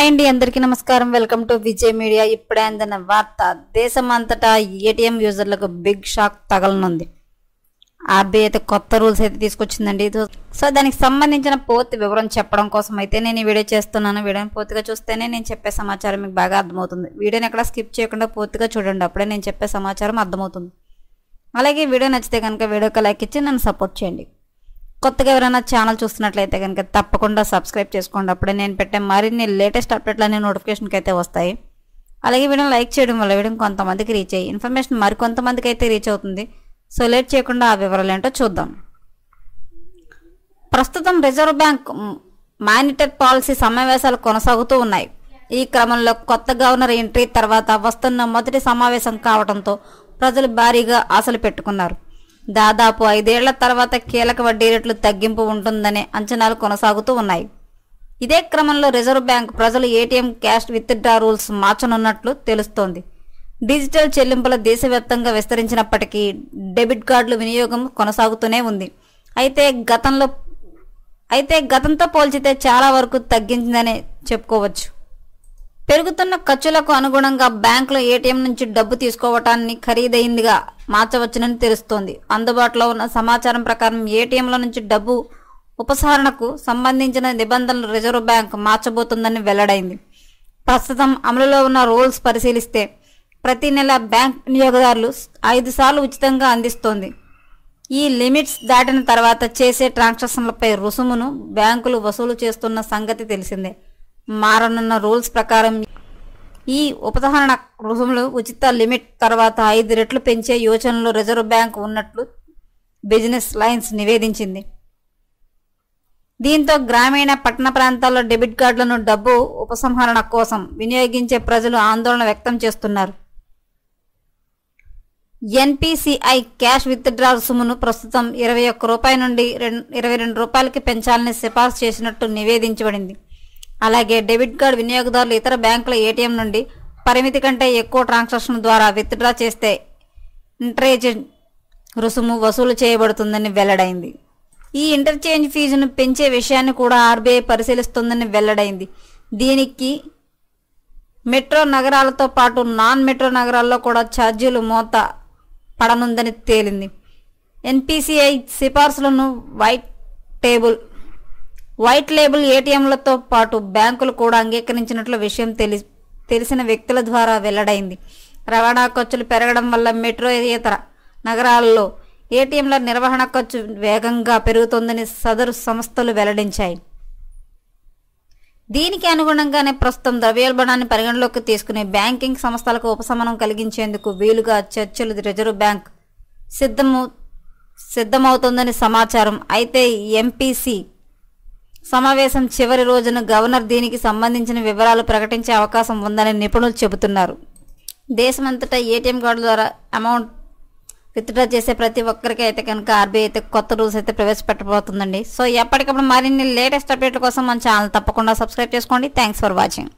Hi అండి, అందరికీ నమస్కారం. Welcome to Vijay media. ఇప్పుడే అందిన వార్త, దేశమంతటా ఏటీఎం యూజర్లకు బిగ్ షాక్ తగలనుంది. ఆర్బీఐ అయితే కొత్త రూల్స్ అయితే తీసుకొచ్చిందండి. సో దానికి సంబంధించిన పూర్తి వివరం చెప్పడం కోసం అయితే నేను ఈ వీడియో చేస్తున్నాను. వీడియోని పూర్తిగా చూస్తేనే నేను చెప్పే సమాచారం మీకు బాగా అర్థమవుతుంది. వీడియోని ఎక్కడ స్కిప్ చేయకుండా పూర్తిగా చూడండి, అప్పుడే నేను చెప్పే సమాచారం అర్థమవుతుంది. అలాగే వీడియో నచ్చితే కనుక వీడియోకి లైక్ ఇచ్చి నన్ను సపోర్ట్ చేయండి. కొత్తగా ఎవరైనా ఛానల్ చూస్తున్నట్లయితే కనుక తప్పకుండా సబ్స్క్రైబ్ చేసుకోండి, అప్పుడే నేను పెట్టే మరిన్ని లేటెస్ట్ అప్డేట్లు అనే నోటిఫికేషన్కి అయితే వస్తాయి. అలాగే వీడియోని లైక్ చేయడం వల్ల వీడియో కొంతమందికి రీచ్ అయ్యి ఇన్ఫర్మేషన్ మరికొంతమందికి అయితే రీచ్ అవుతుంది. సో లేట్ చేయకుండా ఆ వివరాలు ఏంటో చూద్దాం. ప్రస్తుతం రిజర్వ్ బ్యాంక్ మానిటరీ పాలసీ సమావేశాలు కొనసాగుతూ ఉన్నాయి. ఈ క్రమంలో కొత్త గవర్నర్ ఎంట్రీ తర్వాత వస్తున్న మొదటి సమావేశం కావడంతో ప్రజలు భారీగా ఆశలు పెట్టుకున్నారు. దాదాపు 5 ఏళ్ల తర్వాత కీలక వడ్డీ రేట్లు తగ్గింపు ఉంటుందనే అంచనాలు కొనసాగుతూ ఉన్నాయి. ఇదే క్రమంలో రిజర్వ్ బ్యాంక్ ప్రజలు ఏటీఎం క్యాష్ విత్డ్రా రూల్స్ మార్చనున్నట్లు తెలుస్తోంది. డిజిటల్ చెల్లింపుల దేశవ్యాప్తంగా విస్తరించినప్పటికీ డెబిట్ కార్డుల వినియోగం కొనసాగుతూనే ఉంది. అయితే గతంతో పోల్చితే చాలా వరకు తగ్గించిందనే చెప్పుకోవచ్చు. పెరుగుతున్న ఖర్చులకు అనుగుణంగా బ్యాంకులు ఏటీఎం నుంచి డబ్బు తీసుకోవటాన్ని ఖరీదైందిగా మార్చవచ్చునని తెలుస్తోంది. అందుబాటులో ఉన్న సమాచారం ప్రకారం ఏటీఎంల నుంచి డబ్బు ఉపసంహరణకు సంబంధించిన నిబంధనలు రిజర్వ్ బ్యాంక్ మార్చబోతుందని వెల్లడైంది. ప్రస్తుతం అమలులో ఉన్న రూల్స్ పరిశీలిస్తే ప్రతి నెల బ్యాంక్ వినియోగదారులు 5 సార్లు ఉచితంగా అందిస్తోంది. ఈ లిమిట్స్ దాటిన తర్వాత చేసే ట్రాన్సాక్షన్లపై రుసుమును బ్యాంకులు వసూలు చేస్తున్న సంగతి తెలిసిందే. మారనున్న రూల్స్ ప్రకారం ఈ ఉపసంహరణ రుసుములు ఉచిత లిమిట్ తర్వాత 5 రెట్లు పెంచే యోచనలో రిజర్వ్ బ్యాంక్ ఉన్నట్లు బిజినెస్ లైన్స్ నివేదించింది. దీంతో గ్రామీణ పట్టణ ప్రాంతాల్లో డెబిట్ కార్డులను డబ్బు ఉపసంహరణ కోసం వినియోగించే ప్రజలు ఆందోళన వ్యక్తం చేస్తున్నారు. ఎన్పిసిఐ క్యాష్ విత్డ్రా రుసుమును ప్రస్తుతం ₹21 నుండి ₹22కి పెంచాలని సిఫార్సు చేసినట్టు నివేదించబడింది. అలాగే డెబిట్ కార్డు వినియోగదారులు ఇతర బ్యాంకుల ఏటీఎం నుండి పరిమితి కంటే ఎక్కువ ట్రాన్సాక్షన్ ద్వారా విత్డ్రా చేస్తే ఇంటరేజ్ రుసుము వసూలు చేయబడుతుందని వెల్లడైంది. ఈ ఇంటర్చేంజ్ ఫీజును పెంచే విషయాన్ని కూడా ఆర్బీఐ పరిశీలిస్తుందని వెల్లడైంది. దీనికి మెట్రో నగరాలతో పాటు నాన్ మెట్రో నగరాల్లో కూడా ఛార్జీలు మోత పడనుందని తేలింది. ఎన్పిసిఐ సిఫార్సులను వైట్ లేబుల్ ఏటీఎంలతో పాటు బ్యాంకులు కూడా అంగీకరించినట్లు విషయం తెలిసిన వ్యక్తుల ద్వారా వెల్లడైంది. రవాణా ఖర్చులు పెరగడం వల్ల మెట్రో ఇతర నగరాల్లో ఏటీఎంల నిర్వహణ ఖర్చు వేగంగా పెరుగుతోందని సదరు సంస్థలు వెల్లడించాయి. దీనికి అనుగుణంగానే ప్రస్తుతం ద్రవ్యోల్బణాన్ని పరిగణలోకి తీసుకుని బ్యాంకింగ్ సంస్థలకు ఉపశమనం కలిగించేందుకు వీలుగా చర్చలు రిజర్వ్ బ్యాంక్ సిద్ధమవుతోందని సమాచారం. అయితే ఎంపీసీ సమావేశం చివరి రోజున గవర్నర్ దీనికి సంబంధించిన వివరాలు ప్రకటించే అవకాశం ఉందని నిపుణులు చెబుతున్నారు. దేశమంతటా ఏటీఎం కార్డుల ద్వారా అమౌంట్ విత్డ్రా చేసే ప్రతి ఒక్కరికి అయితే కనుక ఆర్బీఐ అయితే కొత్త రూల్స్ అయితే ప్రవేశపెట్టబోతుందండి. సో ఎప్పటికప్పుడు మరిన్ని లేటెస్ట్ అప్డేట్ల కోసం మన ఛానల్ తప్పకుండా సబ్స్క్రైబ్ చేసుకోండి. Thanks for watching.